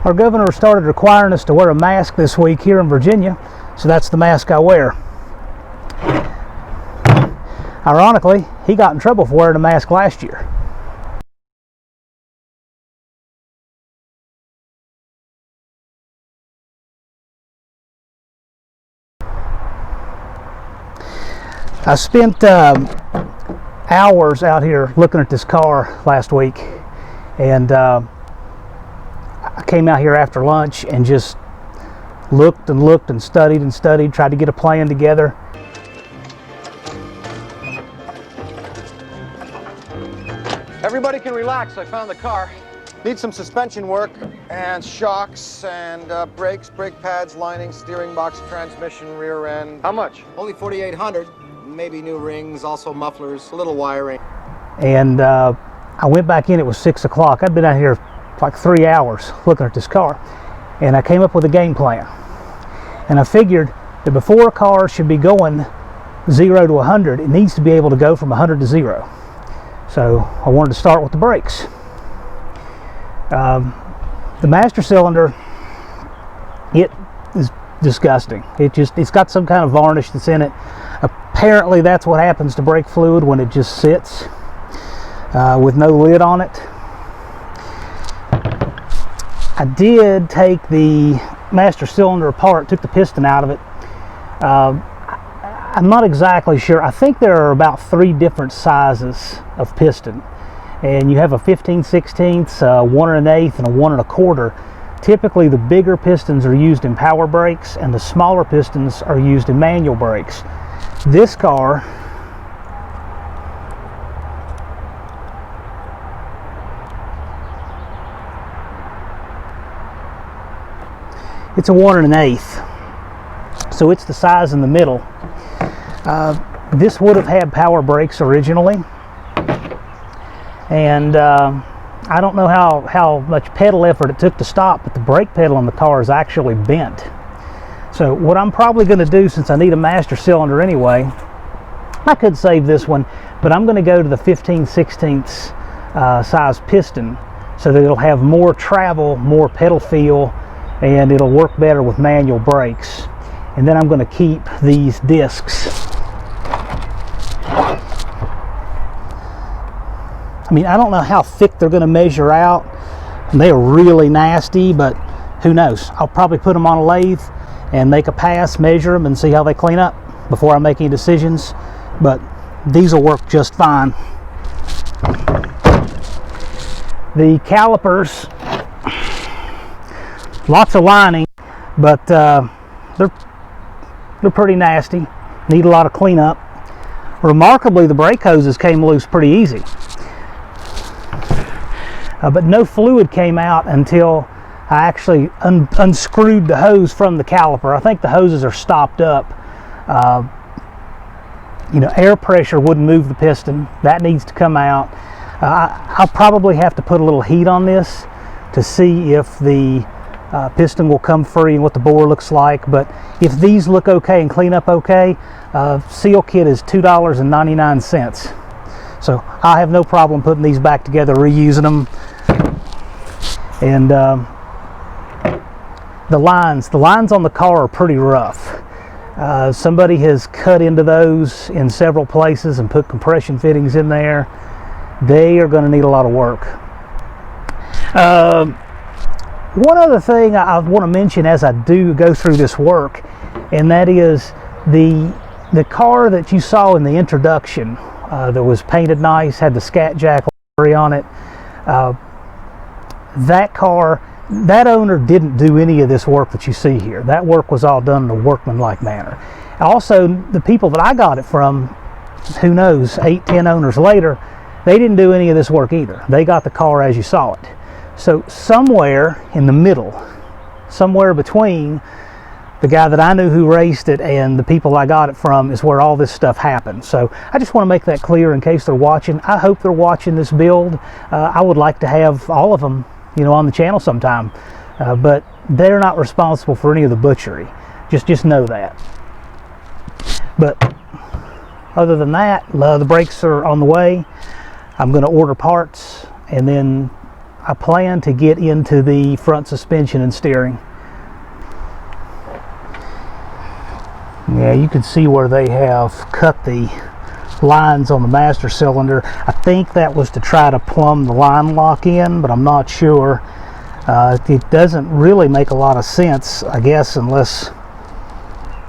Our governor started requiring us to wear a mask this week here in Virginia, so that's the mask I wear. Ironically, he got in trouble for wearing a mask last year. I spent hours out here looking at this car last week, and I came out here after lunch and just looked and looked and studied, tried to get a plan together. Everybody can relax. I found the car. Needs some suspension work and shocks and brakes, brake pads, lining, steering box, transmission, rear end. How much? Only $4,800. Maybe new rings, also mufflers, a little wiring. And I went back in. It was 6 o'clock. I'd been out here like 3 hours looking at this car, and I came up with a game plan. And I figured that before a car should be going 0 to 100, it needs to be able to go from 100 to 0. So I wanted to start with the brakes. The master cylinder, it is disgusting. It's got some kind of varnish that's in it. Apparently that's what happens to brake fluid when it just sits with no lid on it. I did take the master cylinder apart, took the piston out of it. I'm not exactly sure. I think there are about 3 different sizes of piston, and you have a 15/16, 1 1/8, and a 1 1/4. Typically the bigger pistons are used in power brakes and the smaller pistons are used in manual brakes. This car it's a 1 1/8, so it's the size in the middle. This would have had power brakes originally, and I don't know how much pedal effort it took to stop, but the brake pedal on the car is actually bent. So what I'm probably going to do, since I need a master cylinder anyway, I could save this one, but I'm going to go to the 15/16 size piston so that it'll have more travel, more pedal feel, and it'll work better with manual brakes. And then I'm going to keep these discs. I mean, I don't know how thick they're going to measure out. They are really nasty, but who knows? I'll probably put them on a lathe and make a pass, measure them, and see how they clean up before I make any decisions. But these will work just fine. The calipers, lots of lining, but they're pretty nasty. Need a lot of cleanup. Remarkably, the brake hoses came loose pretty easy. But no fluid came out until I actually unscrewed the hose from the caliper. I think the hoses are stopped up. You know, air pressure wouldn't move the piston. That needs to come out. I'll probably have to put a little heat on this to see if the piston will come free and what the bore looks like. But if these look okay and clean up okay, seal kit is $2.99. So I have no problem putting these back together, reusing them. And the lines on the car are pretty rough. Somebody has cut into those in several places and put compression fittings in there. They are going to need a lot of work. One other thing I want to mention as I do go through this work, and that is the car that you saw in the introduction that was painted nice, had the Scat Jack livery on it. That car, that owner didn't do any of this work that you see here. That work was all done in a workmanlike manner. Also, the people that I got it from, who knows, 8-10 owners later, they didn't do any of this work either. They got the car as you saw it. So somewhere in the middle, somewhere between the guy that I knew who raced it and the people I got it from is where all this stuff happened. So I just want to make that clear in case they're watching. I hope they're watching this build. I would like to have all of them, you know, on the channel sometime, but they're not responsible for any of the butchery. Just know that. But other than that, the brakes are on the way. I'm going to order parts, and then I plan to get into the front suspension and steering. Yeah, you can see where they have cut the lines on the master cylinder. I think that was to try to plumb the line lock in, but I'm not sure. It doesn't really make a lot of sense, I guess, unless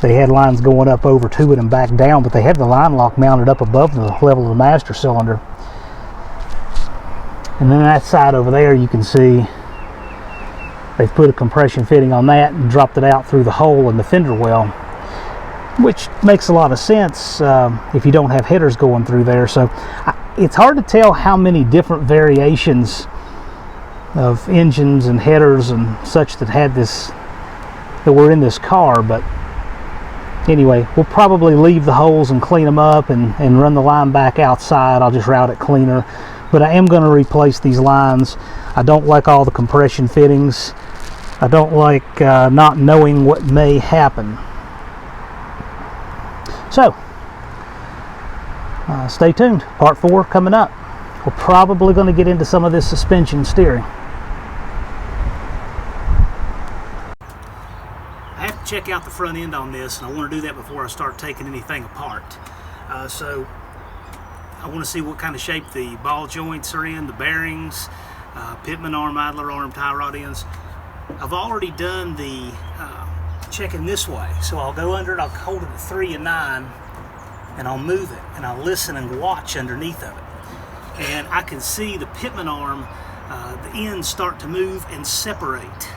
they had lines going up over to it and back down, but they have the line lock mounted up above the level of the master cylinder. And then that side over there, you can see they've put a compression fitting on that and dropped it out through the hole in the fender well, which makes a lot of sense if you don't have headers going through there. So it's hard to tell how many different variations of engines and headers and such that were in this car, but anyway, we'll probably leave the holes and clean them up and run the line back outside. I'll just route it cleaner, but I am going to replace these lines. I don't like all the compression fittings. I don't like not knowing what may happen. So stay tuned. Part 4 coming up. We're probably going to get into some of this suspension steering. I have to check out the front end on this, and I want to do that before I start taking anything apart. So I want to see what kind of shape the ball joints are in, the bearings, pitman arm, idler arm, tie rod ends. I've already done the checking this way, so I'll go under it, I'll hold it at 3 and 9, and I'll move it, and I'll listen and watch underneath of it. And I can see the pitman arm, the ends start to move and separate.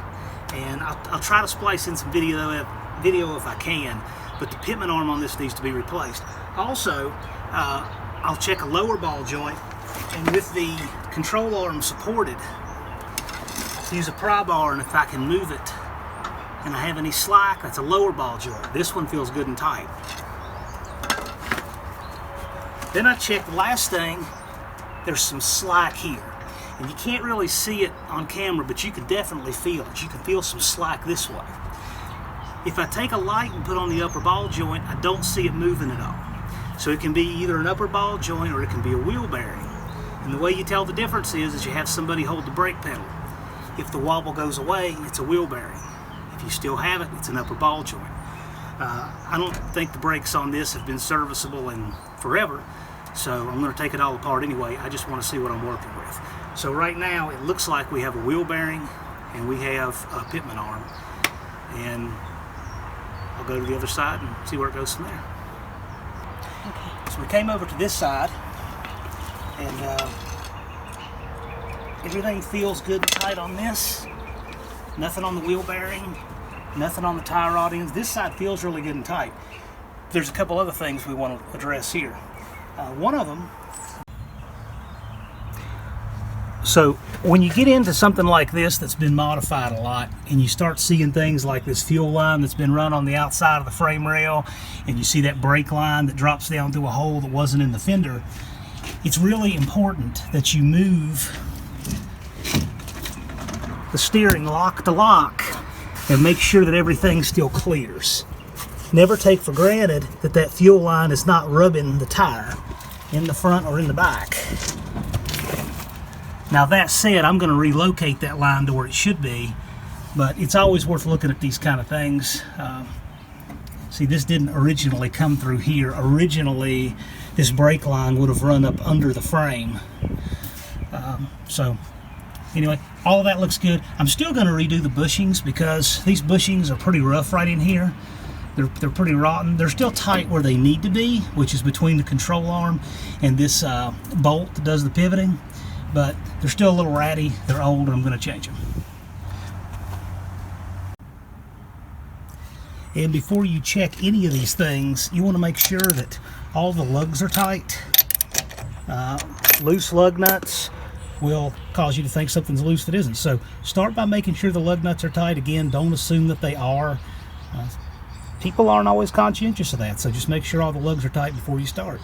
And I'll try to splice in some video if I can, but the pitman arm on this needs to be replaced. Also, I'll check a lower ball joint, and with the control arm supported, use a pry bar, and if I can move it and I have any slack, that's a lower ball joint. This one feels good and tight. Then I check the last thing, there's some slack here. And you can't really see it on camera, but you can definitely feel it. You can feel some slack this way. If I take a light and put on the upper ball joint, I don't see it moving at all. So it can be either an upper ball joint or it can be a wheel bearing. And the way you tell the difference is you have somebody hold the brake pedal. If the wobble goes away, it's a wheel bearing. If you still have it, it's an upper ball joint. I don't think the brakes on this have been serviceable in forever, so I'm going to take it all apart anyway. I just want to see what I'm working with. So right now it looks like we have a wheel bearing and we have a pitman arm, and I'll go to the other side and see where it goes from there. Okay. So we came over to this side, and everything feels good and tight on this. Nothing on the wheel bearing, nothing on the tie rod ends. This side feels really good and tight. There's a couple other things we want to address here. One of them, so when you get into something like this that's been modified a lot, and you start seeing things like this fuel line that's been run on the outside of the frame rail, and you see that brake line that drops down through a hole that wasn't in the fender, it's really important that you move the steering lock to lock and make sure that everything still clears. Never take for granted that that fuel line is not rubbing the tire in the front or in the back. Now that said, I'm going to relocate that line to where it should be, but it's always worth looking at these kind of things. See, this didn't originally come through here. Originally, this brake line would have run up under the frame. So anyway, all of that looks good. I'm still going to redo the bushings because these bushings are pretty rough right in here. They're pretty rotten. They're still tight where they need to be, which is between the control arm and this bolt that does the pivoting, but they're still a little ratty. They're old, and I'm going to change them. And before you check any of these things, you want to make sure that all the lugs are tight. Loose lug nuts will cause you to think something's loose that isn't. So start by making sure the lug nuts are tight. Again, don't assume that they are. People aren't always conscientious of that, so just make sure all the lugs are tight before you start.